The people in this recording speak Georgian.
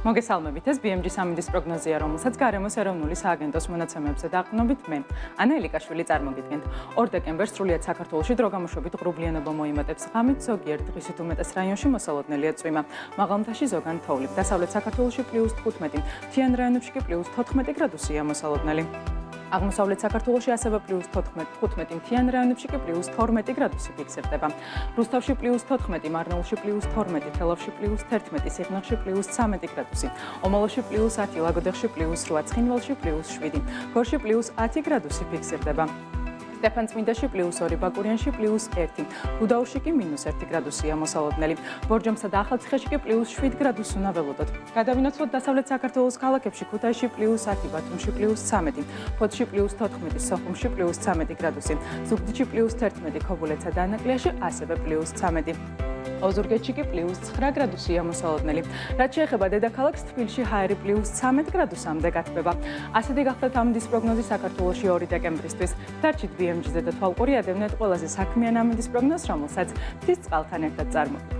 მოგესალმებით, ეს BMG სამინდის პროგნოზია, რომელსაც გარემოს ეროვნული სააგენტოს მონაცემებზე დაყრდნობით მე, ანა ელიკაშვილი წარმოგიდგენთ. 2 დეკემბერს სრულიად საქართველოში დროგამოშვებით ღრუბლიანობა მოიმატებს ღამით, ზოგიერთ დღისით უმეტეს რაიონში მოსალოდნელია წვიმა. მაღალმთაში ზოგან თოვლით. დასავლეთ საქართველოში +15, მთიან რაიონებში კი +14 გრადუსია მოსალოდნელი. აღმოსავლეთ საქართველოში ასევე +15, მთიან რაიონებში კი +12 გრადუსი ფიქსირდება. რუსთავში +14, მარნეულში +12, თელავში +11, სიღნაღში +13 გრადუსი, ომოლოში +10, ლაგოდეხში +8, ცხინვალში +7, გორში +10 გრადუსი ფიქსირდება. სტეფანწმინდაში +2, ბაკურიანში +1, გუდაურში კი -1 გრადუსია მოსალოდნელი. ბორჯომსა და ახალციხეში კი +7 გრადუსს უნდა ველოდოთ. გადავინაცვლოთ დასავლეთ საქართველოს ქალაქებში: ქუთაისში +10, ბათუმში +13, ფოთში +14, სოხუმში +13 გრადუსი, ზუგდიდში +11, ქობულეთსა და ანაკლიაში ასევე +13. ოზურგეთში კი +9 გრადუსია მოსალოდნელი. რაც შეეხება დედაქალაქს, თბილისში ჰაერი +13 გრადუსამდე გათბება. ასეთი გახლდათ ამინდის პროგნოზი საქართველოში 2 დეკემბრისთვის. დარჩით BMG-ზე და თვალყური ადევნეთ ყველაზე საქმიან ამინდის პროგნოზს, რომელსაც მთის წყალთან ერთად წარმოვიდგენთ.